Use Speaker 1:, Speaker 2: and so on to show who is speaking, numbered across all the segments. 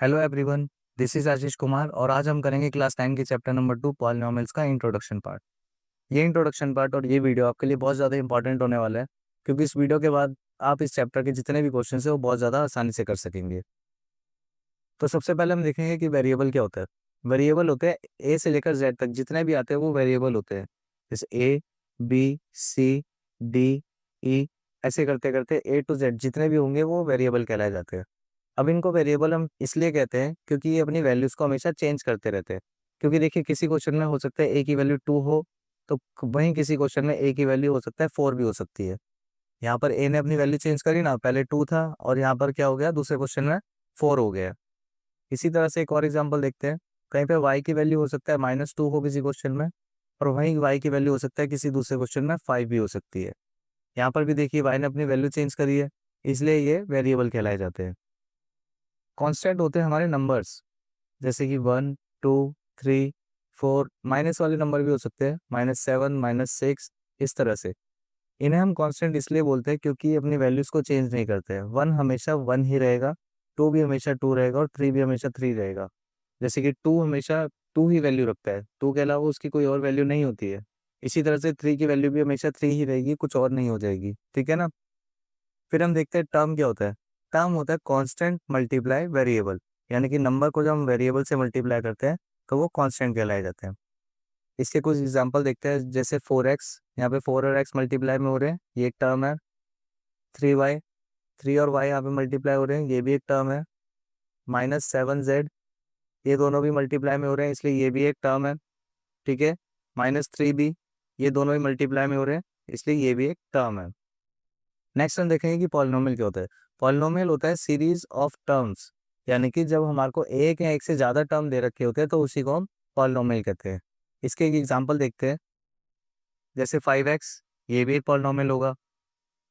Speaker 1: Hello everyone, this is Ashish Kumar और आज हम करेंगे क्लास 9 के चैप्टर नंबर 2 पॉलिनॉमियल्स का इंट्रोडक्शन पार्ट। ये इंट्रोडक्शन पार्ट और ये वीडियो आपके लिए बहुत ज़्यादा इंपॉर्टेंट होने वाला है, क्योंकि इस वीडियो के बाद आप इस चैप्टर के जितने भी क्वेश्चन है वो बहुत ज़्यादा आसानी से कर सकेंगे। तो सबसे पहले हम देखेंगे कि वेरिएबल क्या होता है। वेरिएबल होते हैं ए से लेकर जेड तक जितने भी आते हैं वो वेरिएबल होते हैं। जैसे ए, बी, सी, डी, ई, ऐसे करते करते ए टू जेड जितने भी होंगे वो वेरिएबल कहलाए जाते हैं। अब इनको वेरिएबल हम इसलिए कहते हैं क्योंकि ये अपनी वैल्यूज को हमेशा चेंज करते रहते हैं। क्योंकि देखिए किसी क्वेश्चन में हो सकता है ए की वैल्यू 2 हो, तो वहीं किसी क्वेश्चन में ए की वैल्यू हो सकता है 4 भी हो सकती है। यहाँ पर ए ने अपनी वैल्यू चेंज करी ना, पहले 2 था और यहाँ पर क्या हो गया, दूसरे क्वेश्चन में 4 हो गया। इसी तरह से एक और एग्जाम्पल देखते हैं। कहीं पे y की वैल्यू हो सकता है -2 हो किसी क्वेश्चन में, और वहीं y की वैल्यू हो सकता है किसी दूसरे क्वेश्चन में 5 भी हो सकती है। यहाँ पर भी देखिए y ने अपनी वैल्यू चेंज करी है, इसलिए ये वेरिएबल कहलाए जाते हैं। कांस्टेंट होते हैं हमारे नंबर्स, जैसे कि 1, 2, 3, 4, माइनस वाले नंबर भी हो सकते हैं, -7, -6, इस तरह से। इन्हें हम कांस्टेंट इसलिए बोलते हैं क्योंकि ये अपनी वैल्यूज को चेंज नहीं करते हैं। 1 हमेशा 1 ही रहेगा, 2 भी हमेशा 2 रहेगा और 3 भी हमेशा 3 रहेगा। जैसे कि 2 हमेशा 2 ही वैल्यू रखता है, 2 के अलावा उसकी कोई और वैल्यू नहीं होती है। इसी तरह से 3 की वैल्यू भी हमेशा 3 ही रहेगी, कुछ और नहीं हो जाएगी। ठीक है ना। फिर हम देखते हैं टर्म क्या होता है। टर्म होता है कांस्टेंट मल्टीप्लाई वेरिएबल, यानी कि नंबर को जब हम वेरिएबल से मल्टीप्लाई करते हैं तो वो कांस्टेंट कहलाए जाते हैं। इसके कुछ एग्जांपल देखते हैं, जैसे 4x, यहाँ पे 4 और x मल्टीप्लाई में हो रहे हैं, ये एक टर्म है। 3y, 3 और y यहाँ पे मल्टीप्लाई हो रहे हैं, ये भी एक टर्म है। -7z, ये दोनों भी मल्टीप्लाई में हो रहे हैं, इसलिए ये भी एक टर्म है। ठीक है। -3b, ये दोनों ही मल्टीप्लाई में हो रहे हैं, इसलिए ये भी एक टर्म है। नेक्स्ट हम देखेंगे कि पॉलिनोमियल क्या होता है। पॉलिनोमियल होता है सीरीज ऑफ टर्म्स, यानी कि जब हमारे को एक या एक से ज़्यादा टर्म दे रखे होते हैं तो उसी को हम पॉलिनोमियल कहते हैं। इसके एक एग्जांपल देखते हैं, जैसे 5x, ये भी एक पॉलिनोमियल होगा।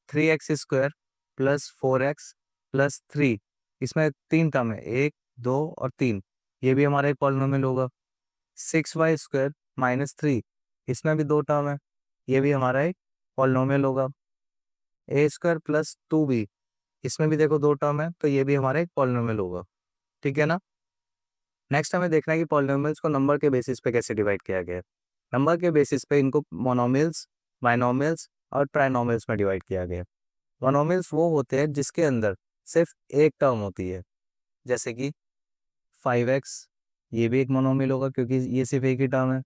Speaker 1: 3x² प्लस 4x प्लस 3, इसमें 3 टर्म है, 1, 2 और 3, ये भी हमारा एक पॉलिनोमियल होगा। 6y² -3, इसमें भी 2 टर्म है, ये भी हमारा एक पॉलिनोमियल होगा। a² प्लस 2b, इसमें भी देखो 2 टर्म है, तो ये भी हमारा एक पॉलिनोमियल होगा। ठीक है ना। नेक्स्ट हमें देखना है कि पॉलिनोमियल्स को नंबर के बेसिस पे कैसे डिवाइड किया गया है। नंबर के बेसिस पे इनको मोनोमियल्स, बाइनोमियल्स और ट्राइनोमियल्स में डिवाइड किया गया है। मोनोमियल्स वो होते हैं जिसके अंदर सिर्फ एक टर्म होती है, जैसे कि 5x, ये भी एक मोनोमियल होगा क्योंकि ये सिर्फ एक ही टर्म है।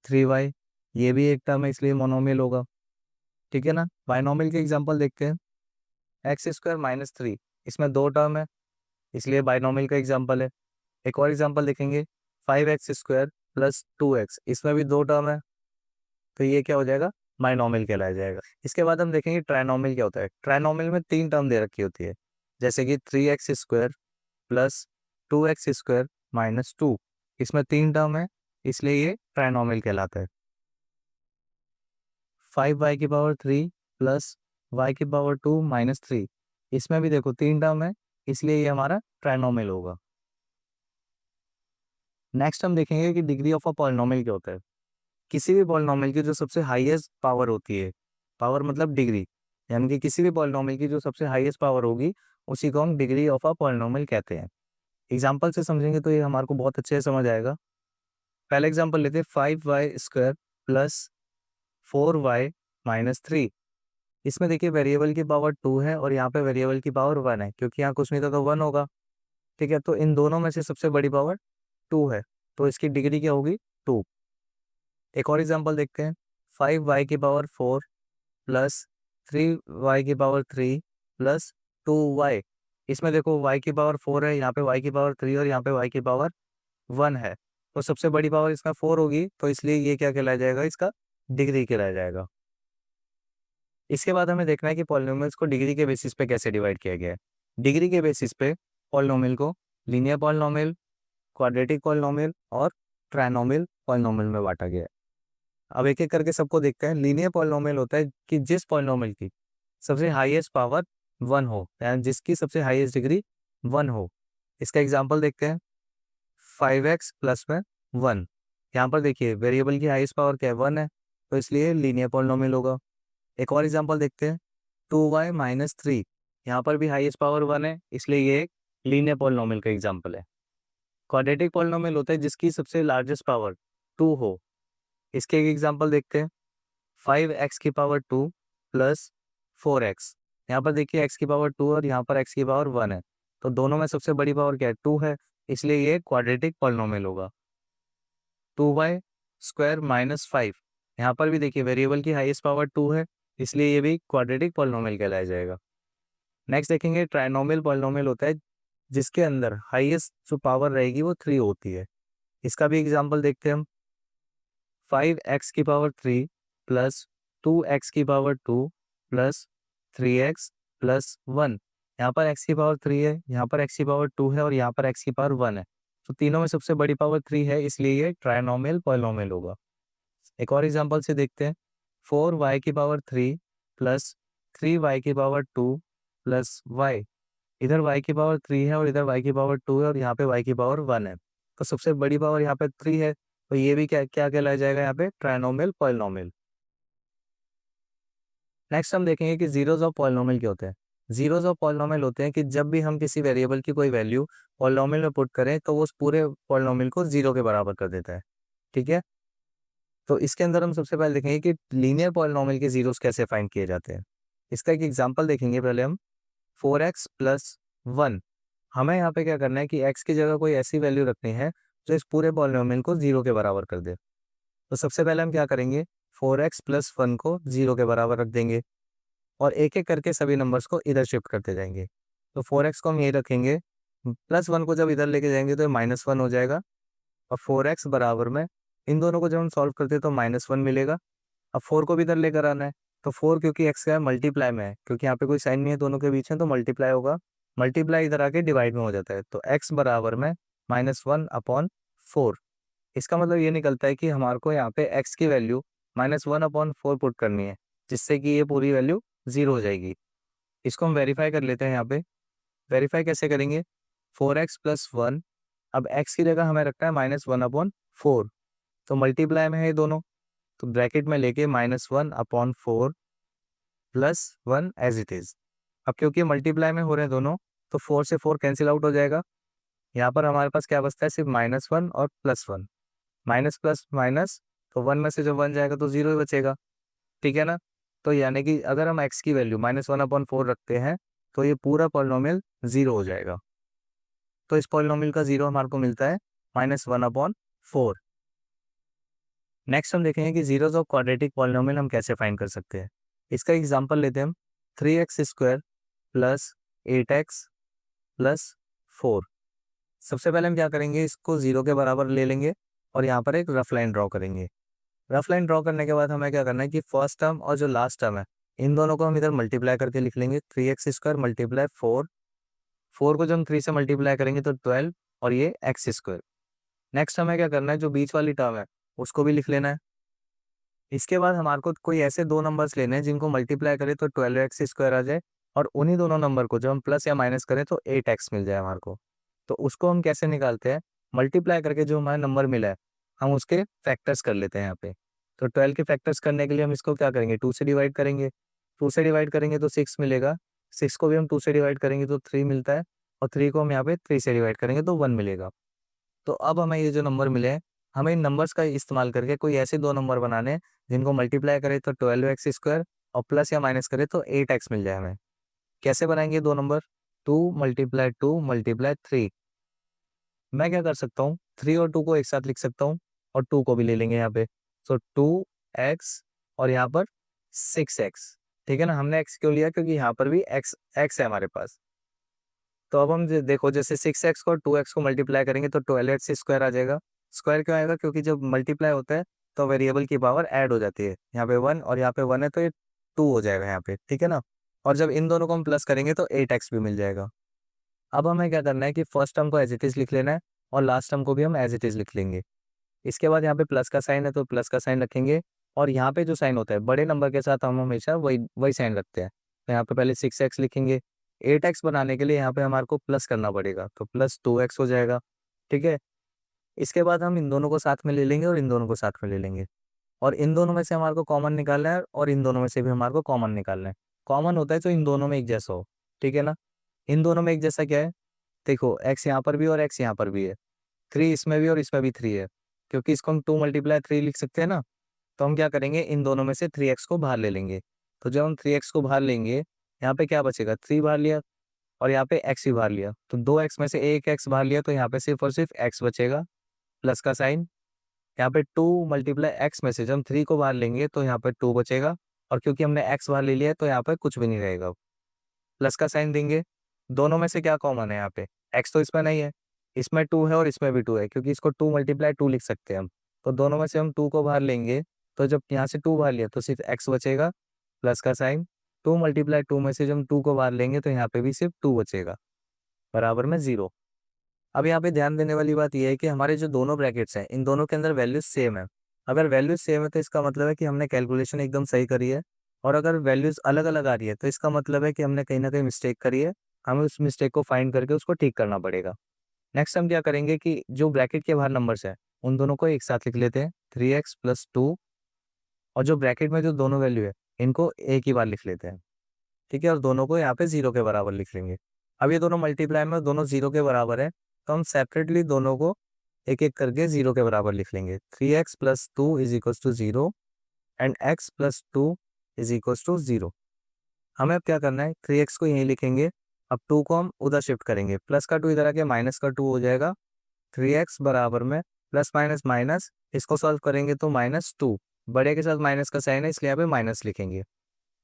Speaker 1: 3y, ये भी एक टर्म है इसलिए मोनोमियल होगा। ठीक है ना। बाइनोमियल के एग्जांपल देखते हैं। x² -3, इसमें 2 टर्म है, इसलिए बाइनोमियल का एग्जांपल है। एक और एग्जांपल देखेंगे, 5x² प्लस 2x, इसमें भी 2 टर्म है, तो ये क्या हो जाएगा, बाइनोमियल कहलाया जाएगा। इसके बाद हम देखेंगे ट्राइनोमियल क्या होता है। ट्राइनोमियल में 3 टर्म दे रखी होती है, जैसे कि 3x² प्लस 2x² -2, इसमें 3 टर्म है, इसलिए ये ट्राइनोमियल कहलाता है। 5y³ प्लस y² -3, इसमें भी देखो 3 टर्म है, इसलिए ये हमारा ट्राइनोमियल होगा। नेक्स्ट हम देखेंगे कि डिग्री ऑफ अ पॉलिनोमियल क्या होता है। किसी भी पॉलिनोमियल की जो सबसे हाईएस्ट पावर होती है, पावर मतलब डिग्री, यानी कि किसी भी पॉलिनोमियल की जो सबसे हाईएस्ट पावर होगी उसी को हम डिग्री ऑफ अ पॉलिनोमियल कहते हैं। एग्जाम्पल से समझेंगे तो ये हमारे को बहुत अच्छे से समझ आएगा। पहले एग्जाम्पल लेते हैं, 5y² प्लस 4y -3, इसमें देखिए वेरिएबल की पावर 2 है और यहाँ पे वेरिएबल की पावर 1 है, क्योंकि यहाँ कुछ नहीं था तो 1 होगा। ठीक है, तो इन दोनों में से सबसे बड़ी पावर 2 है, तो इसकी डिग्री क्या होगी, 2। एक और एग्जांपल देखते हैं, 5y4 plus 3y3 plus 2y, इसमें देखो y की पावर 4 है, यहाँ पे y की पावर 3 और यहाँ पे y की पावर 1 है, तो सबसे बड़ी पावर इसका 4 होगी, तो इसलिए ये क्या कहलाया जाएगा, इसका डिग्री कहलाया जाएगा। इसके बाद हमें देखना है कि पॉलिनोमियल्स को डिग्री के बेसिस पे कैसे डिवाइड किया गया है। डिग्री के बेसिस पे पॉलिनोमियल को लीनियर पॉलिनोमियल, क्वाड्रेटिक पॉलिनोमियल और ट्राइनोमियल पॉलिनोमियल में बांटा गया है। अब एक एक करके सबको देखते हैं। लीनियर पॉलिनोमियल होता है कि जिस पॉलिनोमियल की सबसे हाईएस्ट पावर 1 हो, यानी जिसकी सबसे हाईएस्ट डिग्री 1 हो। इसका एग्जांपल देखते हैं, 5x प्लस में 1, यहाँ पर देखिए वेरिएबल की हाईएस्ट पावर क्या है, 1 है, तो इसलिए लीनियर पॉलिनोमियल होगा। एक और एग्जांपल देखते हैं, 2y -3, यहाँ पर भी हाईएस्ट पावर 1 है, इसलिए ये एक लीनियर पॉलिनोमियल का एग्जांपल है। क्वाड्रेटिक पॉलिनोमियल होता है जिसकी सबसे लार्जेस्ट पावर 2 हो। इसके एक एग्जांपल देखते हैं। 5x की पावर 2 प्लस 4x। यहाँ पर देखिए x की पावर 2 और यहाँ पर x की पावर 1 है, तो दोनों में सबसे बड़ी पावर क्या है? 2 है, इसलिए ये क्वाड्रेटिक पॉलिनोमियल होगा। 2y स्क्वायर माइनस 5, यहाँ पर भी देखिए वेरिएबल की हाईएस्ट पावर 2 है, इसलिए ये भी क्वाड्रेटिक पॉलिनोमियल कहलाया जाएगा। नेक्स्ट देखेंगे ट्राइनोमियल पॉलिनोमियल होता है जिसके अंदर हाईएस्ट जो पावर रहेगी वो 3 होती है। इसका भी एग्जांपल देखते हैं हम। 5x की पावर 3 प्लस 2x की पावर 2 प्लस 3x प्लस 1। यहाँ पर x की पावर 3 है, यहाँ पर x की पावर 2 है और यहाँ पर x की पावर 1 है, तो तीनों में सबसे बड़ी पावर 3 है, इसलिए ये ट्राइनोमियल पॉलिनोमियल होगा। एक और एग्जांपल से देखते हैं। 4y की पावर 3 प्लस 3y की पावर 2 प्लस y। इधर y की पावर 3 है और इधर y की पावर 2 है और यहाँ पे y की पावर 1 है, तो सबसे बड़ी पावर यहाँ पे 3 है, तो ये भी क्या क्या कहलाया जाएगा यहाँ पे? Trinomial polynomial. नेक्स्ट हम देखेंगे कि जीरोस ऑफ पॉलिनोमियल क्या होते हैं। जीरोस ऑफ पॉलिनोमियल होते हैं कि जब भी हम किसी वेरिएबल की कोई वैल्यू पॉलिनोमियल में पुट करें तो वो उस पूरे पॉलिनोमियल को जीरो के बराबर कर देता है। ठीक है, तो इसके अंदर हम सबसे पहले देखेंगे कि लीनियर पॉलिनोमियल के जीरोस कैसे फाइंड किए जाते हैं। इसका एक एग्जांपल देखेंगे पहले हम। 4x plus 1। हमें यहाँ पे क्या करना है कि x की जगह कोई ऐसी वैल्यू रखनी है जो इस पूरे पॉलिनोमियल को जीरो के बराबर कर दे। तो सबसे पहले हम क्या करेंगे, 4x प्लस 1 को जीरो के बराबर रख देंगे और एक एक करके सभी नंबर्स को इधर शिफ्ट करते जाएंगे। तो 4x को हम यही रखेंगे, प्लस 1 को जब इधर लेके जाएंगे तो माइनस 1 हो जाएगा और 4x बराबर में इन दोनों को जब हम सॉल्व करते हैं तो माइनस 1 मिलेगा। अब 4 को भी इधर लेकर आना है, तो 4 क्योंकि x का मल्टीप्लाई में है, क्योंकि यहाँ पे कोई साइन नहीं है दोनों के बीच में, तो मल्टीप्लाई होगा। मल्टीप्लाई इधर आके डिवाइड में हो जाता है, तो x बराबर में -1/4। इसका मतलब ये निकलता है कि हमारे को यहाँ पे x की वैल्यू -1/4 पुट करनी है, जिससे कि ये पूरी वैल्यू जीरो हो जाएगी। इसको हम वेरीफाई कर लेते हैं। यहाँ पे वेरीफाई कैसे करेंगे, 4x प्लस 1, अब x की जगह हमें रखना है -1/4, तो मल्टीप्लाई में है ये दोनों, तो ब्रैकेट में लेके -1/4 प्लस 1 एज इट इज। अब क्योंकि मल्टीप्लाई में हो रहे हैं दोनों, तो 4 से 4 कैंसिल आउट हो जाएगा। यहाँ पर हमारे पास क्या बचता है, सिर्फ -1 और +1। माइनस प्लस माइनस, तो 1 में से जब 1 जाएगा तो 0 ही बचेगा। ठीक है ना, तो यानी कि अगर हम x की वैल्यू -1/4 रखते हैं तो ये पूरा पॉलिनोमियल 0 हो जाएगा। तो इस पॉलिनोमियल का 0 हमारे को मिलता है -1/4। नेक्स्ट हम देखेंगे कि जीरोस ऑफ क्वाड्रेटिक पॉलिनोमियल हम कैसे फाइंड कर सकते हैं। इसका एग्जांपल लेते हैं हम। 3x square plus 8x plus 4। सबसे पहले हम क्या करेंगे, इसको 0 के बराबर ले लेंगे और यहाँ पर एक रफ लाइन ड्रॉ करेंगे। रफ लाइन ड्रॉ करने के बाद हमें क्या करना है कि फर्स्ट टर्म और जो लास्ट टर्म है इन दोनों को हम इधर मल्टीप्लाई करके लिख लेंगे। 3x square multiply 4। 4 को जब हम 3 से मल्टीप्लाई करेंगे तो 12 और ये x स्क्वायर। नेक्स्ट हमें क्या करना है, जो बीच वाली टर्म है उसको भी लिख लेना है। इसके बाद हमारे को कोई ऐसे दो नंबर्स लेने हैं जिनको मल्टीप्लाई करें तो 12x स्क्वायर आ जाए और उन्हीं दोनों नंबर को जब हम प्लस या माइनस करें तो 8x मिल जाए हमारे को। तो उसको हम कैसे निकालते हैं, मल्टीप्लाई करके जो हमारा नंबर मिला है हम उसके फैक्टर्स कर लेते हैं यहाँ पे। तो 12 के फैक्टर्स करने के लिए हम इसको क्या करेंगे, 2 से डिवाइड करेंगे। 2 से डिवाइड करेंगे तो 6 मिलेगा। 6 को भी हम 2 से डिवाइड करेंगे तो 3 मिलता है और 3 को हम यहाँ पे 3 से डिवाइड करेंगे तो 1 मिलेगा। तो अब हमें ये जो नंबर मिले हैं, हमें इन नंबर्स का इस्तेमाल करके कोई ऐसे दो नंबर बनाने हैं जिनको मल्टीप्लाई करें तो 12x स्क्वायर और प्लस या माइनस करें तो 8x मिल जाए हमें। कैसे बनाएंगे दो नंबर, 2 × 2 × 3। मैं क्या कर सकता हूँ, 3 और 2 को एक साथ लिख सकता हूँ और 2 को भी ले लेंगे यहाँ पे। सो 2x और यहाँ पर 6x। ठीक है ना, हमने x क्यों लिया, क्योंकि यहाँ पर भी x है हमारे पास। तो अब हम देखो जैसे 6x को 2x को मल्टीप्लाई करेंगे तो 12x स्क्वायर आ जाएगा। स्क्वायर क्यों आएगा, क्योंकि जब मल्टीप्लाई होता है तो वेरिएबल की पावर ऐड हो जाती है। यहाँ पे 1 और यहाँ पे 1 है तो ये 2 हो जाएगा यहाँ पे। ठीक है ना, और जब इन दोनों को हम प्लस करेंगे तो 8x भी मिल जाएगा। अब हमें क्या करना है कि फर्स्ट टर्म को एज इट इज लिख लेना है और लास्ट टर्म को भी हम एज इट इज लिख लेंगे। इसके बाद यहाँ पे प्लस का साइन है तो प्लस का साइन रखेंगे और यहाँ पे जो साइन होता है बड़े नंबर के साथ हम हमेशा वही वही साइन रखते हैं। तो यहाँ पे पहले 6x लिखेंगे। 8x बनाने के लिए यहाँ पे हमारे को प्लस करना पड़ेगा तो +2x हो जाएगा। ठीक है, इसके बाद हम इन दोनों को साथ में ले लेंगे और इन दोनों को साथ में ले लेंगे और इन दोनों में से हमारे को कॉमन निकालना है और इन दोनों में से भी हमारे को कॉमन निकालना है। कॉमन होता है तो इन दोनों में एक जैसा हो। ठीक है ना, इन दोनों में एक जैसा क्या है, देखो x यहाँ पर भी और x यहाँ पर भी है, 3 इसमें भी और इसमें भी 3 है, क्योंकि इसको हम 2 मल्टीप्लाई 3 लिख सकते हैं ना। तो हम क्या करेंगे, इन दोनों में से 3x को बाहर ले लेंगे। तो जब हम 3x को बाहर लेंगे, यहाँ पे क्या बचेगा, 3 बाहर लिया और यहाँ पे x भी बाहर लिया, तो 2x में से एक x बाहर लिया, तो यहाँ पे सिर्फ और सिर्फ x बचेगा, प्लस का साइन। यहाँ पे 2 मल्टीप्लाई x में से जब हम 3 को बाहर लेंगे तो यहाँ पे 2 बचेगा, और क्योंकि हमने x बाहर ले लिया है तो यहाँ पे कुछ भी नहीं रहेगा, प्लस का साइन देंगे। दोनों में से क्या कॉमन है यहाँ पे, x तो इसमें नहीं है, इसमें 2 है और इसमें भी 2 है, क्योंकि इसको 2 मल्टीप्लाई 2 लिख सकते हैं हम। तो दोनों में से हम 2 को बाहर लेंगे, तो जब यहाँ से 2 बाहर लिया तो सिर्फ x बचेगा, प्लस का साइन। 2 मल्टीप्लाई 2 में से जब हम 2 को बाहर लेंगे तो यहाँ पे भी सिर्फ 2 बचेगा, बराबर में 0। अब यहाँ पे ध्यान देने वाली बात यह है कि हमारे जो दोनों ब्रैकेट्स हैं, इन दोनों के अंदर वैल्यूज सेम है। अगर वैल्यूज सेम है तो इसका मतलब है कि हमने कैलकुलेशन एकदम सही करी है, और अगर वैल्यूज अलग अलग आ रही है तो इसका मतलब है कि हमने कहीं ना कहीं मिस्टेक करी है। हमें उस मिस्टेक को फाइंड करके उसको ठीक करना पड़ेगा। नेक्स्ट हम क्या करेंगे कि जो ब्रैकेट के बाहर नंबर्स है उन दोनों को एक साथ लिख लेते हैं, 3x+2, और जो ब्रैकेट में जो दोनों वैल्यू है इनको एक ही बार लिख लेते हैं, ठीक है, और दोनों को यहाँ पे 0 के बराबर लिख लेंगे। अब ये दोनों मल्टीप्लाई में दोनों 0 के बराबर है, तो हम सेपरेटली दोनों को एक एक करके 0 के बराबर लिख लेंगे। 3x+2 is equal to 0 and x+2 is equal to 0। हमें अब क्या करना है, 3x को यहीं लिखेंगे, अब 2 को हम उधर शिफ्ट करेंगे, प्लस का 2 इधर आके माइनस का 2 हो जाएगा। 3x बराबर में प्लस माइनस माइनस, इसको सॉल्व करेंगे तो -2, बड़े के साथ माइनस का साइन है इसलिए यहाँ पे माइनस लिखेंगे।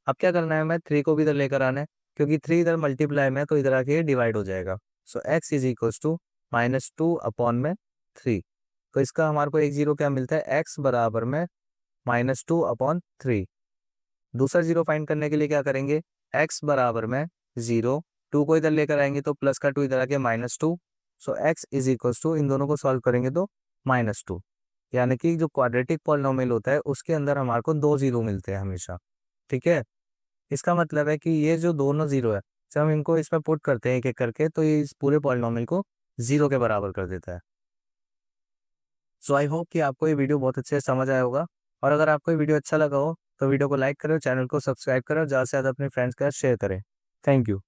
Speaker 1: अब क्या करना है, हमें 3 को भी इधर लेकर आना है, क्योंकि 3 इधर मल्टीप्लाई में है तो इधर आके डिवाइड हो जाएगा। So x is equal to -2 upon में 3। तो इसका हमारे को एक जीरो क्या मिलता है, x बराबर में -2 अपॉन 3। दूसरा जीरो फाइंड करने के लिए क्या करेंगे, x बराबर में 0, 2 को इधर लेकर आएंगे तो प्लस का 2 इधर आके -2। सो x इज इक्वल टू, इन दोनों को सॉल्व करेंगे तो -2, यानी कि जो क्वाड्रेटिक पॉलिनोमियल होता है उसके अंदर हमारे को 2 जीरो मिलते हैं हमेशा, ठीक है। इसका मतलब है कि ये जो दोनों जीरो है, जब हम इनको इसमें पुट करते हैं एक एक करके तो ये इस पूरे पॉलिनोमियल को 0 के बराबर कर देता है। सो आई होप कि आपको ये वीडियो बहुत अच्छे से समझ आया होगा, और अगर आपको ये वीडियो अच्छा लगा हो तो वीडियो को लाइक करें, चैनल को सब्सक्राइब करें और ज़्यादा से ज़्यादा अपने फ्रेंड्स के साथ शेयर करें। Thank you.